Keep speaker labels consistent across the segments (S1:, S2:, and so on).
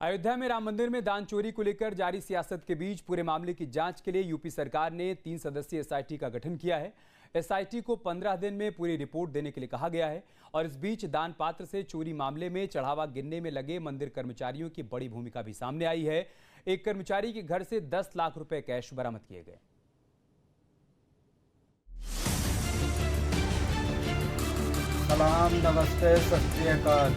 S1: अयोध्या में राम मंदिर में दान चोरी को लेकर जारी सियासत के बीच पूरे मामले की जांच के लिए यूपी सरकार ने 3 सदस्यीय एसआईटी का गठन किया है। एसआईटी को 15 दिन में पूरी रिपोर्ट देने के लिए कहा गया है। और इस बीच दान पात्र से चोरी मामले में चढ़ावा गिनने में लगे मंदिर कर्मचारियों की बड़ी भूमिका भी सामने आई है। एक कर्मचारी के घर से 10 लाख रुपए कैश बरामद किए गए।
S2: सलाम, नमस्ते, सत श्री अकाल।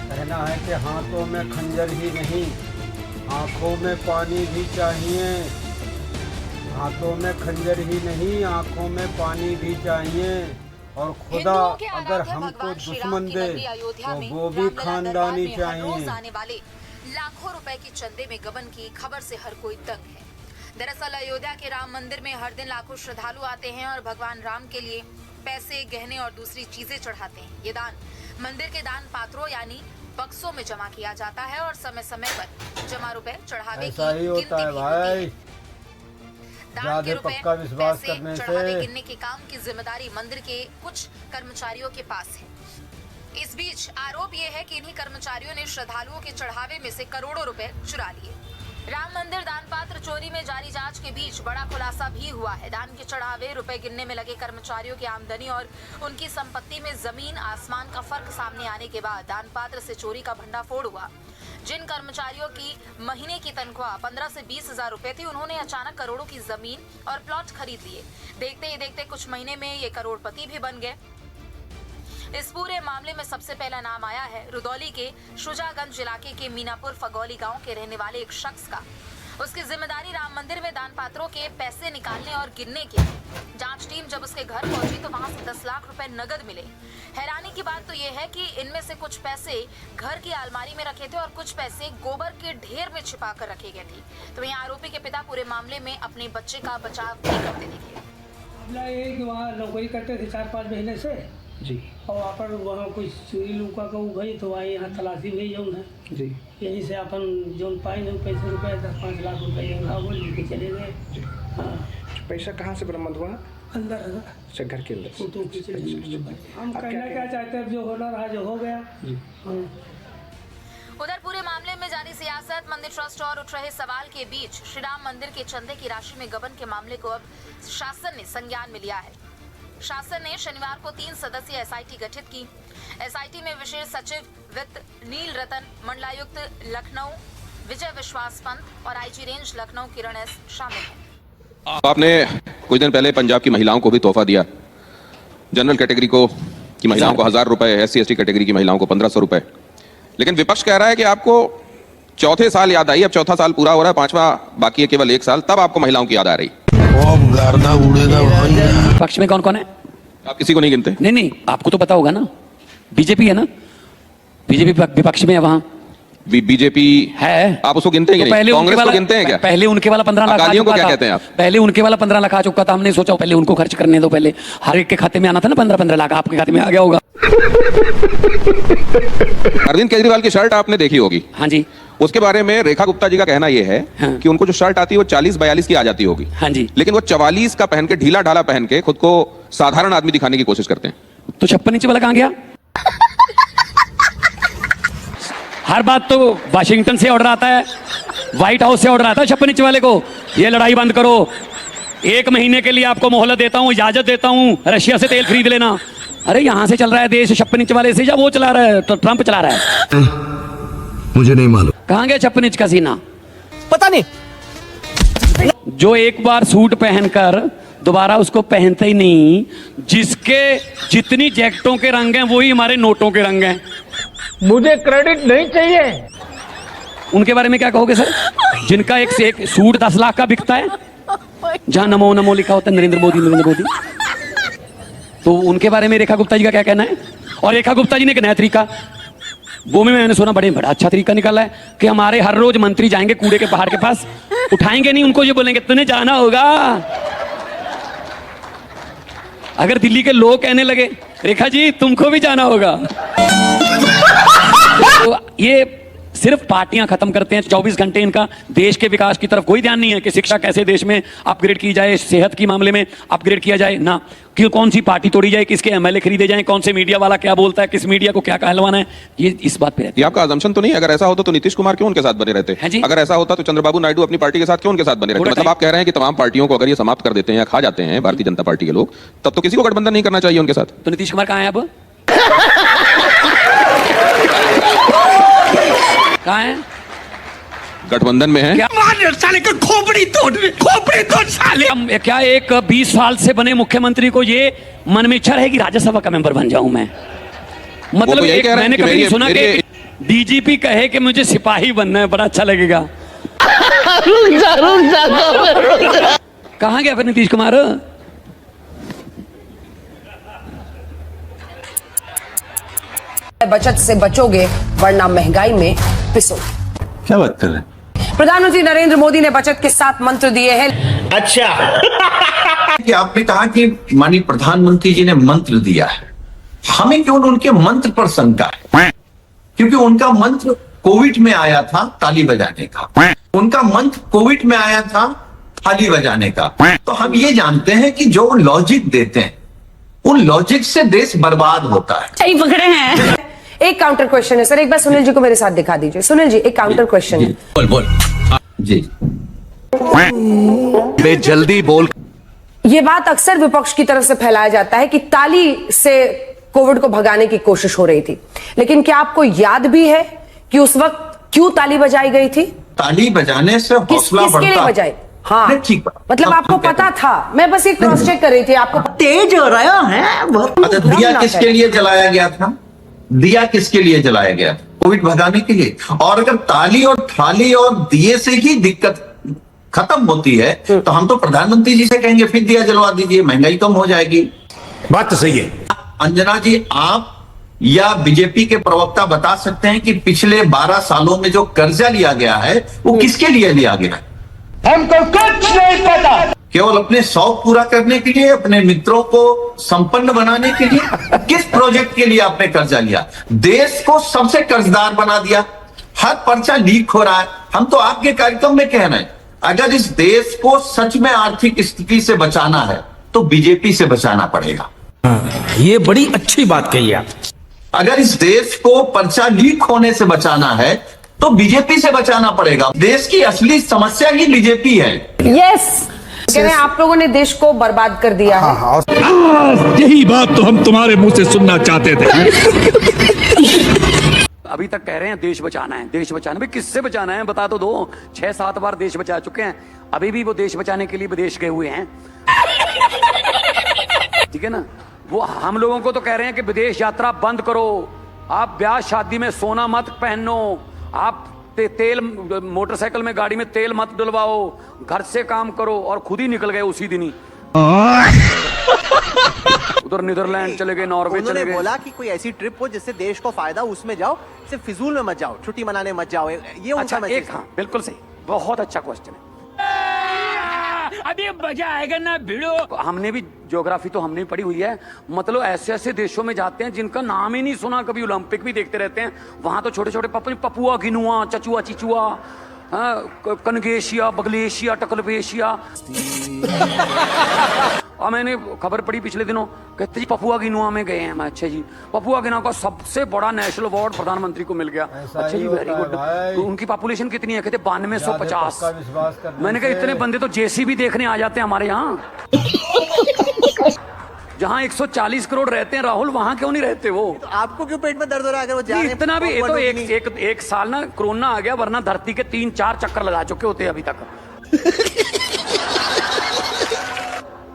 S2: कहना है कि हाथों में खंजर ही नहीं, आंखों में पानी भी चाहिए। हाथों में खंजर ही नहीं, आंखों में पानी भी चाहिए। और खुदा अगर हमको दुश्मन दे तो वो भी खानदानी चाहिए।
S3: आने वाले लाखों रुपए की चंदे में गबन की खबर से हर कोई दंग है। दरअसल अयोध्या के राम मंदिर में हर दिन लाखों श्रद्धालु आते हैं और भगवान राम के लिए पैसे, गहने और दूसरी चीजें चढ़ाते हैं। ये दान मंदिर के दान पात्रों यानी बक्सों में जमा किया जाता है और समय समय पर जमा रुपए चढ़ावे की गिनती भी होती है। दान के रुपए, पैसे चढ़ावे गिनने के काम की जिम्मेदारी मंदिर के कुछ कर्मचारियों के पास है। इस बीच आरोप ये है कि इन्हीं कर्मचारियों ने श्रद्धालुओं के चढ़ावे में से करोड़ों रुपए चुरा लिए। राम मंदिर दान पात्र चोरी में जारी जांच के बीच बड़ा खुलासा भी हुआ है। दान के चढ़ावे, रुपए गिनने में लगे कर्मचारियों की आमदनी और उनकी संपत्ति में जमीन आसमान का फर्क सामने आने के बाद दान पात्र से चोरी का भंडाफोड़ हुआ। जिन कर्मचारियों की महीने की तनख्वाह 15 से 20 हजार रुपए थी, उन्होंने अचानक करोड़ों की जमीन और प्लॉट खरीद लिए। देखते ही देखते कुछ महीने में ये करोड़पति भी बन गए। इस पूरे मामले में सबसे पहला नाम आया है रुदौली के शुजागंज इलाके के मीनापुर फगौली गांव के रहने वाले एक शख्स का। उसकी जिम्मेदारी राम मंदिर में दान पात्रों के पैसे निकालने और गिनने की है। जांच टीम जब उसके घर पहुंची तो वहां से 10 लाख रुपए नगद मिले। हैरानी की बात तो ये है कि इनमें से कुछ पैसे घर की अलमारी में रखे थे और कुछ पैसे गोबर के ढेर में छिपा कर रखे गए थे। तो वहीं आरोपी के पिता पूरे मामले में अपने बच्चे का बचाव भी करते दिखे।
S4: वहाँ नौकरी करते थे 4-5 महीने से
S5: जी,
S4: और वहाँ कोई चोरी लुका का गई तो वहाँ यहाँ तलाशी भी जौन है
S5: जी,
S4: यहीं से अपन जौन पाए जो पैसे रुपए 10-5 लाख रुपए वो लेके चले गए। हाँ,
S5: पैसा कहाँ से बरामद हुआ?
S4: अंदर
S5: अच्छा, घर के अंदर।
S4: फोटो खींच हम कहना क्या चाहते हैं, जो होना रहा जो हो गया। हाँ।
S3: उधर पूरे मामले में जारी सियासत, मंदिर ट्रस्ट और उठ रहे सवाल के बीच श्री राम मंदिर के चंदे की राशि में गबन के मामले को अब शासन ने संज्ञान में लिया है। शासन ने शनिवार को 3 सदस्यीय एसआईटी गठित की। एसआईटी में विशेष सचिव वित्त नील रतन, मंडलायुक्त लखनऊ विजय विश्वास पंत और आईजी रेंज लखनऊ किरण एस शामिल हैं।
S6: आपने कुछ दिन पहले पंजाब की महिलाओं को भी तोहफा दिया। जनरल कैटेगरी को की महिलाओं को 1000 रुपए, SC/ST कैटेगरी की महिलाओं को 1500 रुपए। लेकिन विपक्ष कह रहा है कि आपको चौथे साल याद आई। अब चौथा साल पूरा हो रहा है, 5वां बाकी है, केवल 1 साल, तब आपको महिलाओं की याद आ रही।
S7: पक्ष में कौन कौन है?
S6: आप किसी को नहीं गिनते?
S7: नहीं, आपको तो पता होगा ना, बीजेपी है ना, बीजेपी विपक्ष में है, वहाँ
S6: बीजेपी है। आप उसको गिनते हैं कि नहीं? कांग्रेस को गिनते हैं क्या?
S7: पहले उनके वाला 15 लाख
S6: को क्या कहते हैं आप?
S7: पहले उनके वाला 15 लाख आ चुका था। हमने सोचा पहले उनको खर्च करने दो, पहले हर एक के खाते में आना था ना 15-15 लाख, आपके खाते में आ गया होगा।
S6: अरविंद केजरीवाल की शर्ट आपने देखी होगी।
S7: हाँ जी।
S6: उसके बारे में रेखा गुप्ता जी का कहना यह है कि उनको जो शर्ट आती है वो 40-42 की आ जाती होगी।
S7: हाँ जी।
S6: लेकिन वो 44 का पहन के, ढीला ढाला पहन के खुद को साधारण आदमी दिखाने की कोशिश करते हैं।
S7: तो 56 इंच वाला कहां गया? हर बात तो वाशिंगटन से ऑर्डर आता है, व्हाइट हाउस से ऑर्डर आता है 56 इंच वाले को, ये लड़ाई बंद करो, 1 महीने के लिए आपको मोहलत देता हूं, इजाजत देता हूं, रशिया से तेल खरीद लेना। अरे यहां से चल रहा है देश 56 इंच वाले से, या वो चला रहा है तो ट्रंप चला रहा है? मुझे नहीं मालूम कहां गया 56 इंच का सीना,
S8: पता नहीं।
S7: जो एक बार सूट पहनकर दोबारा उसको पहनते ही नहीं, जिसके जितनी जैकेटों के रंग हैं वही हमारे नोटों के रंग हैं।
S8: मुझे क्रेडिट नहीं चाहिए।
S7: उनके बारे में क्या कहोगे सर, जिनका एक से एक सूट 10 लाख का बिकता है, जहां नमो नमो लिखा होता है, नरेंद्र मोदी। तो उनके बारे में रेखा गुप्ता जी का क्या कहना है? और रेखा गुप्ता जी ने एक नया तरीका, वो में मैंने सुना बड़ा अच्छा तरीका निकाला है कि हमारे हर रोज मंत्री जाएंगे कूड़े के पहाड़ के पास, उठाएंगे नहीं उनको, ये बोलेंगे तुम्हें जाना होगा। अगर दिल्ली के लोग कहने लगे रेखा जी तुमको भी जाना होगा, तो ये सिर्फ पार्टियां खत्म करते हैं। 24 घंटे इनका देश के विकास की तरफ कोई ध्यान नहीं है कि शिक्षा कैसे देश में अपग्रेड की जाए, सेहत की मामले में अपग्रेड किया जाए ना, कि कौन सी पार्टी तोड़ी जाए, किसके एमएलए खरीदे जाएं, कौन से मीडिया वाला क्या बोलता है, किस मीडिया को क्या कहलवाना है, ये इस बात पे रहती
S6: ये आपका अजम्पशन तो नहीं? अगर ऐसा होता तो नीतीश कुमार क्यों उनके साथ बने रहते
S7: हैं जी?
S6: अगर ऐसा होता तो चंद्रबाबू नायडू अपनी पार्टी के साथ क्यों उनके साथ बने रहते? मतलब आप कह रहे हैं कि तमाम पार्टियों को अगर ये समाप्त कर देते हैं या खा जाते हैं भारतीय जनता पार्टी के लोग, तब तो किसी को गठबंधन नहीं करना चाहिए उनके साथ।
S7: तो नीतीश कुमार कहाँ है अब? कहाँ है?
S6: गठबंधन में है
S7: क्या साले का खोपड़ी तोड़ साले। क्या एक 20 साल से बने मुख्यमंत्री को ये मन में इच्छा है कि राज्यसभा का मेंबर बन जाऊं मैं? मतलब
S6: तो यही कह रहे हैं
S7: मैंने
S6: कि
S7: कभी
S6: मेरी-
S7: सुना कि डीजीपी कहे कि मुझे सिपाही बनना है, बड़ा अच्छा लगेगा। कहाँ गया फिर नीतीश कुमार?
S9: बचत से बचोगे वरना महंगाई में पिसोगे।
S10: क्या बात कर रहे हैं?
S9: प्रधानमंत्री नरेंद्र मोदी ने बचत के 7 मंत्र दिए हैं।
S10: अच्छा कि आपने कहा कि माननीय प्रधानमंत्री जी ने मंत्र दिया है, हमें क्यों उनके मंत्र पर शंका है? क्योंकि उनका मंत्र कोविड में आया था ताली बजाने का, उनका मंत्र कोविड में आया था ताली बजाने का। तो हम ये जानते हैं कि जो लॉजिक देते हैं उन लॉजिक से देश बर्बाद होता है।
S9: सही पकड़े हैं। एक काउंटर क्वेश्चन है सर, एक बार सुनील जी को मेरे साथ दिखा दीजिए। सुनील जी, एक काउंटर क्वेश्चन है।
S10: बोल जी
S5: जल्दी बोल।
S9: ये बात अक्सर विपक्ष की तरफ से फैलाया जाता है कि ताली से कोविड को भगाने की कोशिश हो रही थी, लेकिन क्या आपको याद भी है कि उस वक्त क्यों ताली बजाई गई थी?
S10: ताली बजाने से हौसला बढ़ता।
S9: किसके लिए बजाई? हाँ,
S10: नहीं, ठीक बात।
S9: मतलब आपको पता था? मैं बस एक क्रॉस चेक कर रही थी। आपको
S8: तेज हो रहा है बहुत।
S10: अच्छा, दिया किसके लिए जलाया गया था? दिया किसके लिए जलाया गया? कोविड भगाने के लिए। और अगर ताली और थाली और दिए से ही दिक्कत खत्म होती है तो हम तो प्रधानमंत्री जी से कहेंगे फिर दिया जलवा दीजिए, महंगाई कम हो जाएगी।
S5: बात तो सही है।
S10: अंजना जी, आप या बीजेपी के प्रवक्ता बता सकते हैं कि पिछले 12 सालों में जो कर्जा लिया गया है वो किसके लिए लिया गया है?
S8: हमको कुछ नहीं पता।
S10: केवल अपने शौक पूरा करने के लिए, अपने मित्रों को संपन्न बनाने के लिए? किस प्रोजेक्ट के लिए आपने कर्जा लिया? देश को सबसे कर्जदार बना दिया। हर पर्चा लीक हो रहा है। हम तो आपके कार्यक्रम में कह रहे हैं, अगर इस देश को सच में आर्थिक स्थिति से बचाना है तो बीजेपी से बचाना पड़ेगा।
S8: ये बड़ी अच्छी बात कही आप।
S10: अगर इस देश को पर्चा लीक होने से बचाना है तो बीजेपी से बचाना पड़ेगा। देश की असली समस्या ही बीजेपी है।
S9: यस, कह रहे हैं आप लोगों ने देश को बर्बाद कर दिया है।
S5: यही बात तो हम तुम्हारे मुंह से सुनना चाहते थे।
S7: अभी तक कह रहे हैं देश बचाना है, देश बचाना। भाई किससे बचाना है बता तो दो। 6-7 बार देश बचा चुके हैं, अभी भी वो देश बचाने के लिए विदेश गए हुए हैं। ठीक है ना? वो हम लोगों को तो कह रहे हैं कि विदेश यात्रा बंद करो, आप ब्याह शादी में सोना मत पहनो, आप तेल मोटरसाइकिल में गाड़ी में तेल मत डलवाओ, घर से काम करो, और खुद ही निकल गए उसी दिन ही। उधर नीदरलैंड चले गए, नॉर्वे चले गए।
S11: बोला कि कोई ऐसी ट्रिप हो जिससे देश को फायदा, उसमें जाओ, सिर्फ फिजूल में मत जाओ, छुट्टी मनाने मत जाओ। ये उनका
S7: अच्छा,
S11: मैसेज
S7: एक, हाँ बिल्कुल सही, बहुत अच्छा क्वेश्चन है। अभी मजा आएगा ना भिड़ो। हमने भी ज्योग्राफी तो हमने भी पढ़ी हुई है। मतलब ऐसे ऐसे देशों में जाते हैं जिनका नाम ही नहीं सुना कभी, ओलंपिक भी देखते रहते हैं। वहां तो छोटे छोटे पपुआ गिनुआ, चचुआ चिचुआ, कनगेशिया, बगलेशिया, टकलवेशिया। और मैंने खबर पढ़ी पिछले दिनों, कहते जी पपुआ गिनुआ में गए हैं। मैं अच्छा जी, पपुआ गिनुआ का सबसे बड़ा नेशनल अवार्ड प्रधानमंत्री को मिल गया। अच्छा जी, वेरी गुड। तो उनकी पॉपुलेशन कितनी है? कहते 9250। मैंने कहा इतने बंदे तो जेसीबी देखने आ जाते हैं हमारे यहाँ। जहाँ 140 करोड़ रहते हैं राहुल, वहां क्यों नहीं रहते वो?
S11: तो आपको क्यों पेट में दर्द हो रहा है अगर वो जा रहे हैं?
S7: इतना भी तो एक साल ना कोरोना आ गया, वरना धरती के 3-4 चक्कर लगा चुके होते अभी तक।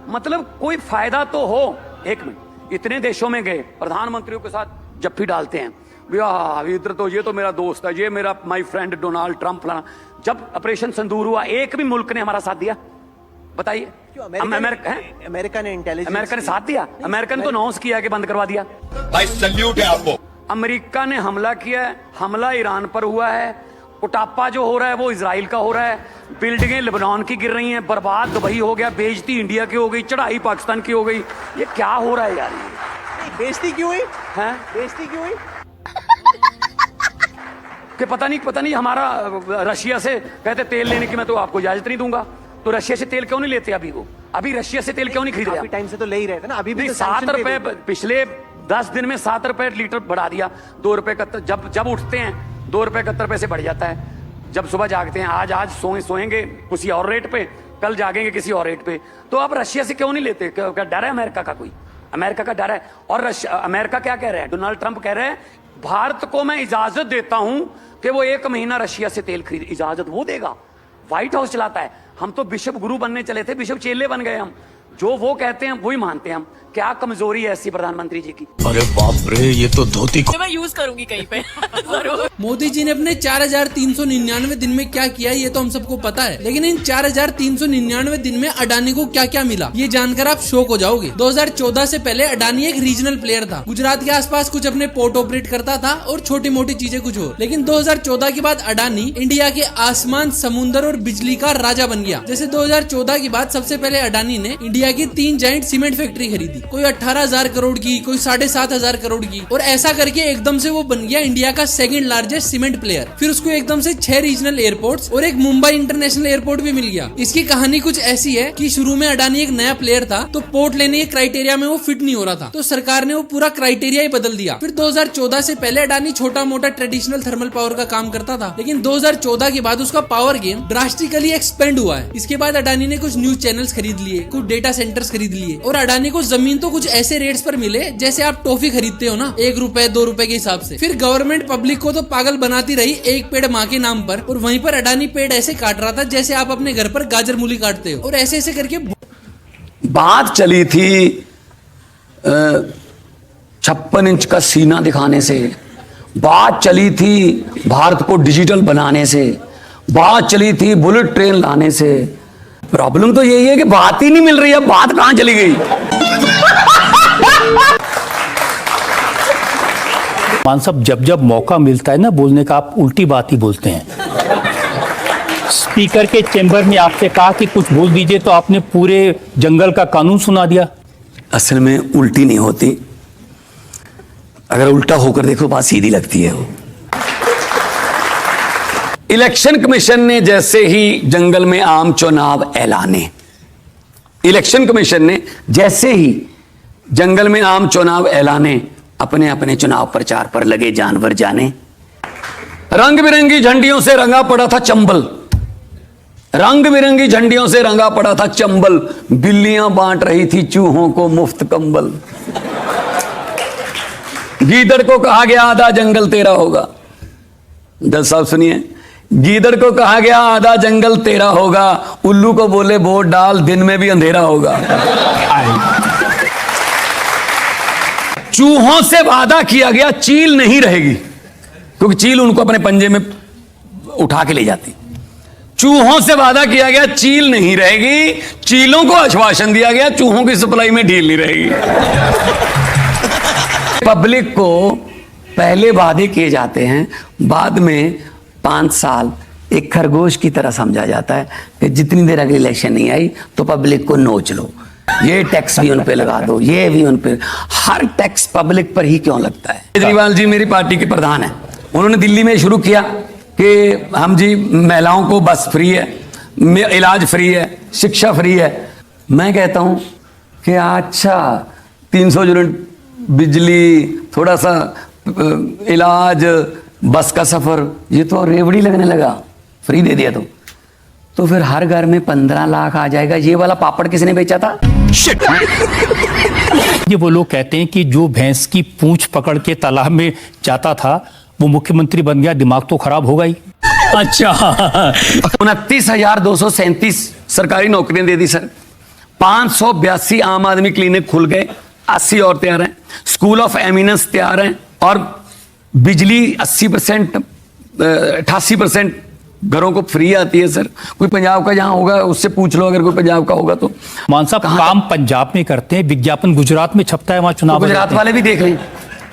S7: मतलब कोई फायदा तो हो। एक मिनट, इतने देशों में गए, प्रधानमंत्रियों के साथ जप्फी डालते हैं, भैया इधर तो ये तो मेरा दोस्त है, ये मेरा माय फ्रेंड डोनाल्ड ट्रंप। जब ऑपरेशन सिंदूर हुआ, एक भी मुल्क ने हमारा साथ दिया? बताइए।
S11: अमेरिका ने इंटेलिजेंस,
S7: अमेरिका ने साथ दिया? अमेरिका ने तो अनाउंस किया कि बंद करवा दिया।
S5: भाई सल्यूट है आपको।
S7: अमेरिका ने हमला किया है, हमला ईरान पर हुआ है, कुटापा जो हो रहा है वो इजराइल का हो रहा है, बिल्डिंगें लेबनान की गिर रही हैं, बर्बाद दुबई हो गया, बेइज्जती इंडिया की हो गई, चढ़ाई पाकिस्तान की हो गई। ये क्या हो रहा है यार?
S11: बेइज्जती क्यों हुई?
S7: हैं?
S11: बेइज्जती क्यों हुई?
S7: कि पता नहीं हमारा रशिया से कहते तेल लेने की मैं तो आपको इजाजत नहीं दूंगा। तो रशिया से तेल क्यों नहीं लेते अभी? वो अभी रशिया से तेल क्यों नहीं खरीद रहे?
S11: टाइम से तो ले ही रहे थे ना, अभी भी
S7: 7 रुपए पिछले 10 दिन में 7 रुपए लीटर बढ़ा दिया। 2 रुपए का जब उठते हैं 2 रुपए 71 पैसे बढ़ जाता है। जब सुबह जागते हैं आज सोएंगे किसी और रेट पे, कल जागेंगे किसी और रेट पे। तो आप रशिया से क्यों नहीं लेते? क्या डर है अमेरिका का? कोई अमेरिका का डर है? और अमेरिका क्या कह रहा है? डोनाल्ड ट्रंप कह रहे हैं भारत को मैं इजाजत देता हूं कि वो 1 महीना रशिया से तेल खरीद। इजाजत वो देगा? व्हाइट हाउस चलाता है। हम तो बिशप गुरु बनने चले थे, बिशप चेले बन गए। हम जो वो कहते हैं वही मानते हैं हम। क्या कमजोरी है ऐसी प्रधानमंत्री जी की?
S8: अरे बाप रे, ये तो धोती को
S12: मैं यूज करूंगी कहीं पे जरूर।
S13: मोदी जी ने अपने 4399 दिन में क्या किया ये तो हम सबको पता है, लेकिन इन 4399 दिन में अडानी को क्या क्या मिला ये जानकर आप शॉक हो जाओगे। 2014 से पहले अडानी एक रीजनल प्लेयर था, गुजरात के आसपास कुछ अपने पोर्ट ऑपरेट करता था और छोटी मोटी चीजें कुछ और। लेकिन 2014 के बाद अडानी इंडिया के आसमान, समुद्र और बिजली का राजा बन गया। जैसे 2014 के बाद सबसे पहले अडानी ने इंडिया की 3 जाइंट सीमेंट फैक्ट्री खरीदी, कोई 18,000 करोड़ की, कोई 7,500 करोड़ की, और ऐसा करके एकदम से वो बन गया इंडिया का सेकंड लार्जेस्ट सीमेंट प्लेयर। फिर उसको एकदम से 6 रीजनल एयरपोर्ट्स और एक मुंबई इंटरनेशनल एयरपोर्ट भी मिल गया। इसकी कहानी कुछ ऐसी है कि शुरू में अडानी एक नया प्लेयर था तो पोर्ट लेने के क्राइटेरिया में वो फिट नहीं हो रहा था, तो सरकार ने वो पूरा क्राइटेरिया ही बदल दिया। फिर 2014 से पहले अडानी छोटा मोटा ट्रेडिशनल थर्मल पावर का काम करता था, लेकिन 2014 के बाद उसका पावर गेम ड्रास्टिकली एक्सपेंड हुआ है। इसके बाद अडानी ने कुछ न्यूज चैनल्स खरीद लिए, कुछ डेटा सेंटर्स खरीद लिए, और अडानी को जमीन तो कुछ ऐसे रेट्स पर मिले जैसे आप टॉफी खरीदते हो ना, 1 रुपए 2 रुपए के हिसाब से। फिर गवर्नमेंट पब्लिक को तो पागल बनाती रही एक पेड़ माँ के नाम पर, और वहीं पर अडानी पेड़ ऐसे काट रहा था जैसे आप अपने घर पर गाजर मूली काटते हो, और ऐसे ऐसे करके
S7: बात चली थी 56 इंच का सीना दिखाने से, बात चली थी भारत को डिजिटल बनाने से, बात चली थी बुलेट ट्रेन लाने से। प्रॉब्लम तो यही है कि बात ही नहीं मिल रही है। बात कहां चली गई?
S14: मान साहब, जब जब मौका मिलता है ना बोलने का, आप उल्टी बात ही बोलते हैं। स्पीकर के चेंबर में आपसे कहा कि कुछ बोल दीजिए तो आपने पूरे जंगल का कानून सुना दिया।
S7: असल में उल्टी नहीं होती, अगर उल्टा होकर देखो बात सीधी लगती है। वो इलेक्शन कमीशन ने जैसे ही जंगल में आम चुनाव ऐलाने, इलेक्शन कमीशन ने जैसे ही जंगल में आम चुनाव ऐलाने, अपने अपने चुनाव प्रचार पर लगे जानवर जाने। रंग बिरंगी झंडियों से रंगा पड़ा था चंबल, रंग बिरंगी झंडियों से रंगा पड़ा था चंबल। बिल्लियां बांट रही थी चूहों को मुफ्त कंबल। गीदड़ को कहा गया आधा जंगल तेरा होगा। दस साहब सुनिए, गीदड़ को कहा गया आधा जंगल तेरा होगा, उल्लू को बोले वोट डाल दिन में भी अंधेरा होगा। चूहों से वादा किया गया चील नहीं रहेगी, क्योंकि चील उनको अपने पंजे में उठा के ले जाती। चूहों से वादा किया गया चील नहीं रहेगी, चीलों को आश्वासन दिया गया चूहों की सप्लाई में ढील नहीं रहेगी। पब्लिक को पहले वादे किए जाते हैं, बाद में 5 साल एक खरगोश की तरह समझा जाता है कि जितनी देर अगली इलेक्शन नहीं आई तो पब्लिक को नोच लो, ये टैक्स भी उन पे लगा दो, ये भी उन पे। हर टैक्स पब्लिक पर ही क्यों लगता है? केजरीवाल जी मेरी पार्टी के प्रधान हैं, उन्होंने दिल्ली में शुरू किया कि हम जी महिलाओं को बस फ्री है, इलाज फ्री है, शिक्षा फ्री है। मैं कहता हूं कि अच्छा 300 यूनिट बिजली, थोड़ा सा इलाज, बस का सफर, ये तो रेवड़ी लगने लगा, फ्री दे दिया तो फिर हर घर में 15 लाख आ जाएगा। ये वाला पापड़ किसने बेचा था?
S14: ये वो लोग कहते हैं कि जो भैंस की पूंछ पकड़ के तालाब में जाता था वो मुख्यमंत्री बन गया, दिमाग तो खराब होगा ही। अच्छा
S7: 29,237 सरकारी नौकरियां दे दी सर, 582 आम आदमी क्लिनिक खुल गए, 80 और तैयार हैं, स्कूल ऑफ एमिनेंस तैयार हैं, और बिजली 80%, 88% घरों को फ्री आती है सर। कोई पंजाब का जहां होगा उससे पूछ लो, अगर कोई पंजाब का होगा तो।
S14: मान साहब काम पंजाब में करते हैं, विज्ञापन गुजरात में छपता है, वहां चुनाव
S7: तो गुजरात वाले भी देख लें,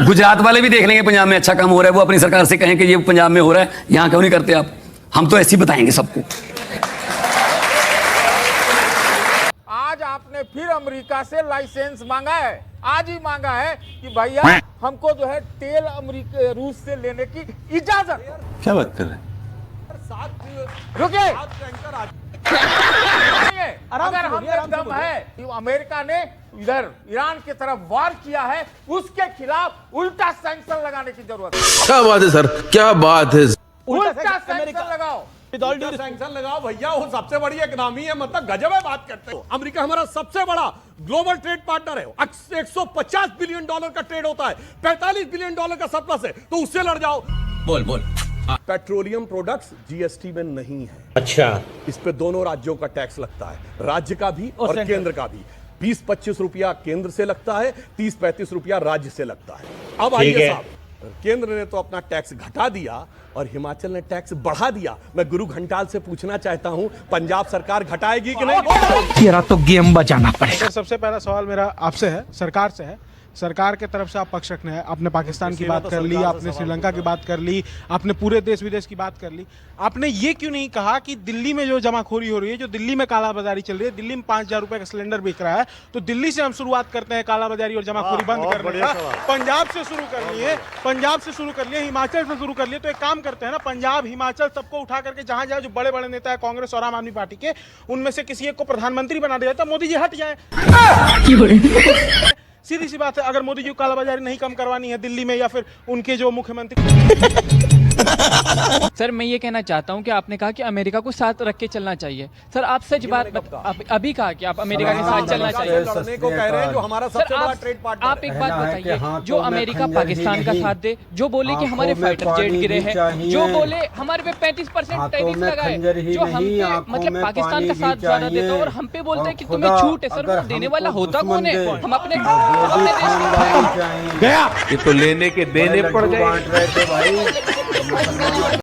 S7: गुजरात वाले भी देख लेंगे पंजाब में अच्छा काम हो रहा है, वो अपनी सरकार से कहें कि ये पंजाब में हो रहा है, यहां क्यों नहीं करते आप? हम तो ऐसे ही बताएंगे सबको।
S15: आज आपने फिर अमेरिका से लाइसेंस मांगा है आज ही मांगा है कि भैया हमको जो है तेल अमेरिका रूस से लेने की इजाजत।
S8: क्या बात कर रहे हैं?
S15: रुकिए, अगर हमें दम है कि अमेरिका ने इधर ईरान की तरफ वार किया है, उसके खिलाफ उल्टा सैंक्शन लगाने की जरूरत है।
S8: क्या बात है सर, क्या बात है?
S15: उल्टा सैंक्शन लगाओ,
S16: सैंक्शन लगाओ भैया, वो सबसे बड़ी इकोनॉमी है, मतलब गजब है बात करते हो। अमेरिका हमारा सबसे बड़ा ग्लोबल ट्रेड पार्टनर है, 150 बिलियन डॉलर का ट्रेड होता है, 45 बिलियन डॉलर का सरप्लस है, तो उससे लड़ जाओ।
S8: बोल
S16: पेट्रोलियम प्रोडक्ट्स जीएसटी में नहीं है।
S8: अच्छा,
S16: इस पे दोनों राज्यों का टैक्स लगता है, राज्य का भी और केंद्र का भी। 20-25 रुपया केंद्र से लगता है, 30-35 रुपया राज्य से लगता है। अब आइए साहब, केंद्र ने तो अपना टैक्स घटा दिया और हिमाचल ने टैक्स बढ़ा दिया। मैं गुरु घंटाल से पूछना चाहता हूं, पंजाब सरकार घटाएगी कि नहीं?
S8: तेरा तो गेम बजाना पड़ेगा।
S17: सबसे पहला सवाल मेरा आपसे है, सरकार से है। सरकार के तरफ से आप पक्ष रखने हैं, आपने पाकिस्तान की बात कर ली, आपने श्रीलंका की बात कर ली, आपने पूरे देश विदेश की बात कर ली। आपने ये क्यों नहीं कहा कि दिल्ली में जो जमाखोरी हो रही है, जो दिल्ली में कालाबाजारी चल रही है, दिल्ली में 5,000 रुपए का सिलेंडर बिक रहा है, तो दिल्ली से हम शुरुआत करते हैं कालाबाजारी और जमाखोरी बंद करने का। पंजाब से शुरू कर लिए, पंजाब से शुरू कर लिए, हिमाचल से शुरू कर लिए। तो एक काम करते हैं ना, पंजाब हिमाचल सबको उठा करके जहां जहां जो बड़े बड़े नेता है कांग्रेस और आम आदमी पार्टी के, उनमें से किसी एक को प्रधानमंत्री बना दिया जाता, मोदी जी हट जाए। सीधी सी बात है, अगर मोदी जी को कालाबाजारी नहीं कम करवानी है दिल्ली में या फिर उनके जो मुख्यमंत्री।
S12: सर मैं ये कहना चाहता हूँ कि आपने कहा कि अमेरिका को साथ रख के चलना चाहिए। सर आप सच बात अभी कहा कि आप अमेरिका के साथ चलना चाहिए।
S16: को कह रहे हैं जो हमारा सबसे बड़ा ट्रेड पार्टनर।
S12: आप एक बात बताइए, जो अमेरिका पाकिस्तान का साथ दे, जो बोले कि हमारे फाइटर जेट गिरे हैं, जो बोले हमारे पे 35% टैरिफ लगाए, जो हम पे मतलब पाकिस्तान का साथ ज्यादा देते हैं और हम पे बोलते हैं कि तुम्हें छूट है। सर वो देने वाला होता कौन है? हम अपने
S8: गया, ये तो लेने के देने पड़ गए।